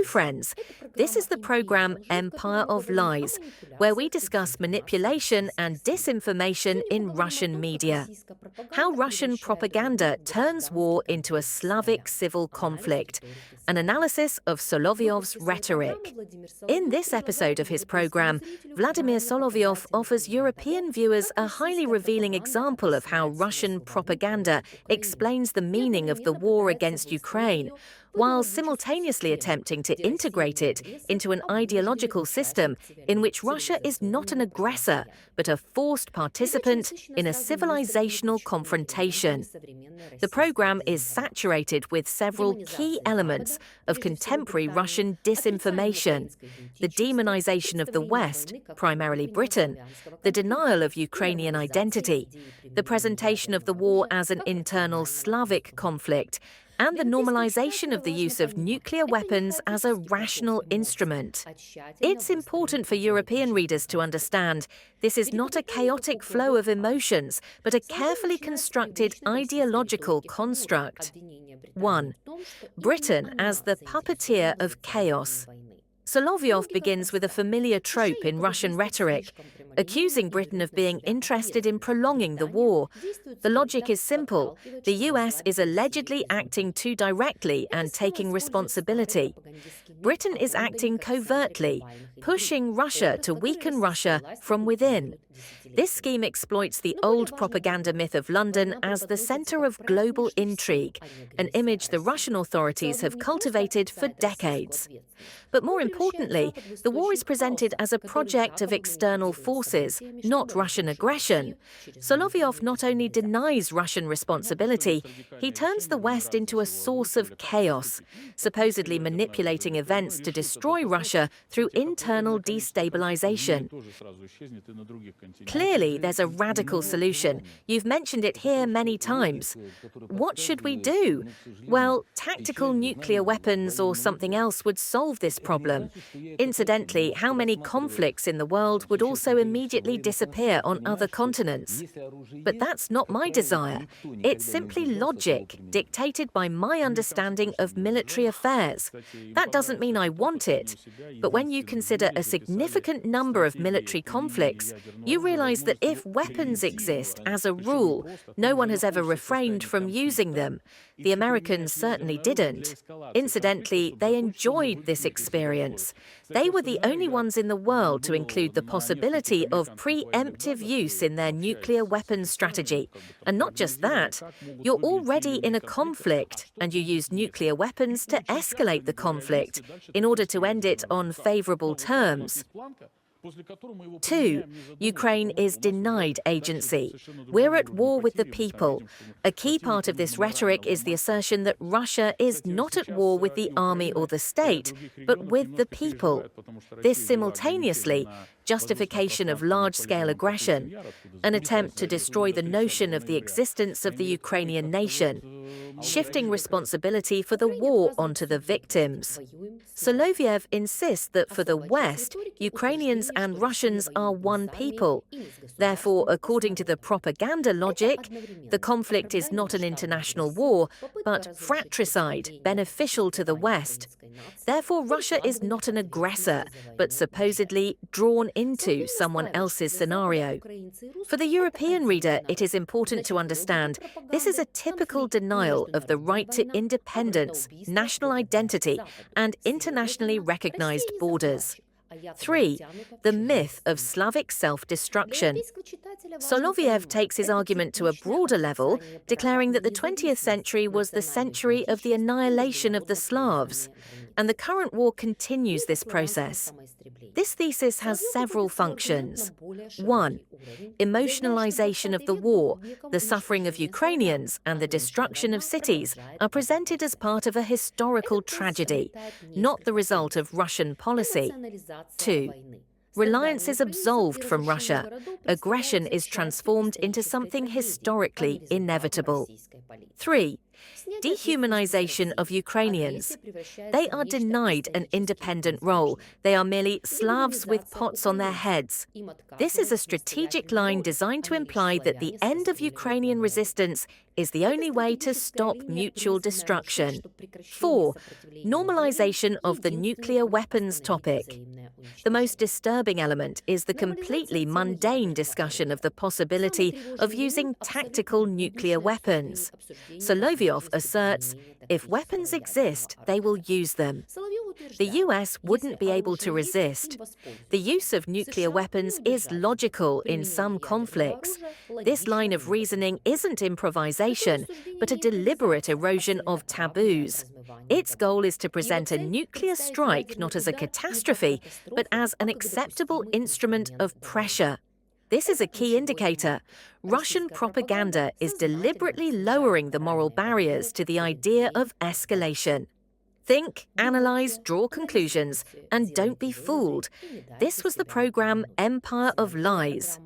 friends. This is the program Empire of Lies, where we discuss manipulation and disinformation in Russian media. How Russian propaganda turns war into a Slavic civil conflict. An analysis of Solovyov's rhetoric. In this episode of his program, Vladimir Solovyov offers European viewers a highly revealing example of how Russian propaganda explains the meaning of the war against Ukraine, while simultaneously attempting to integrate it into an ideological system in which Russia is not an aggressor, but a forced participant in a civilizational confrontation. The program is saturated with several key elements of contemporary Russian disinformation: the demonization of the West, primarily Britain, the denial of Ukrainian identity, the presentation of the war as an internal Slavic conflict, and the normalization of the use of nuclear weapons as a rational instrument. It's important for European readers to understand this is not a chaotic flow of emotions, but a carefully constructed ideological construct. 1. Britain as the puppeteer of chaos. Solovyov begins with a familiar trope in Russian rhetoric, accusing Britain of being interested in prolonging the war. The logic is simple. The US is allegedly acting too directly and taking responsibility. Britain is acting covertly, pushing Russia to weaken Russia from within. This scheme exploits the old propaganda myth of London as the center of global intrigue, an image the Russian authorities have cultivated for decades. But more importantly, the war is presented as a project of external forces, not Russian aggression. Solovyov not only denies Russian responsibility, he turns the West into a source of chaos, supposedly manipulating events to destroy Russia through internal destabilization. Clearly, there's a radical solution. You've mentioned it here many times. What should we do? Well, tactical nuclear weapons or something else would solve this problem. Incidentally, how many conflicts in the world would also immediately disappear on other continents? But that's not my desire. It's simply logic, dictated by my understanding of military affairs. That doesn't mean I want it. But when you consider a significant number of military conflicts, you realize that if weapons exist, as a rule, no one has ever refrained from using them. The Americans certainly didn't. Incidentally, they enjoyed this experience. They were the only ones in the world to include the possibility of preemptive use in their nuclear weapons strategy. And not just that, you're already in a conflict, and you use nuclear weapons to escalate the conflict in order to end it on favorable terms. 2. Ukraine is denied agency. We're at war with the people. A key part of this rhetoric is the assertion that Russia is not at war with the army or the state, but with the people. This simultaneously justification of large-scale aggression, an attempt to destroy the notion of the existence of the Ukrainian nation, shifting responsibility for the war onto the victims. Solovyev insists that for the West, Ukrainians and Russians are one people. Therefore, according to the propaganda logic, the conflict is not an international war, but fratricide, beneficial to the West. Therefore, Russia is not an aggressor, but supposedly drawn into someone else's scenario. For the European reader, it is important to understand this is a typical denial of the right to independence, national identity, and internationally recognized borders. 3. The myth of Slavic self-destruction. Solovyev takes his argument to a broader level, declaring that the 20th century was the century of the annihilation of the Slavs, and the current war continues this process. This thesis has several functions. 1. Emotionalization of the war, the suffering of Ukrainians, and the destruction of cities are presented as part of a historical tragedy, not the result of Russian policy. 2. Reliance is absolved from Russia. Aggression is transformed into something historically inevitable. 3. Dehumanization of Ukrainians. They are denied an independent role. They are merely Slavs with pots on their heads. This is a strategic line designed to imply that the end of Ukrainian resistance is the only way to stop mutual destruction. 4. Normalization of the nuclear weapons topic. The most disturbing element is the completely mundane discussion of the possibility of using tactical nuclear weapons. Solovyov asserts, if weapons exist, they will use them. The US wouldn't be able to resist. The use of nuclear weapons is logical in some conflicts. This line of reasoning isn't improvisation, but a deliberate erosion of taboos. Its goal is to present a nuclear strike not as a catastrophe, but as an acceptable instrument of pressure. This is a key indicator. Russian propaganda is deliberately lowering the moral barriers to the idea of escalation. Think, analyze, draw conclusions, and don't be fooled. This was the program Empire of Lies.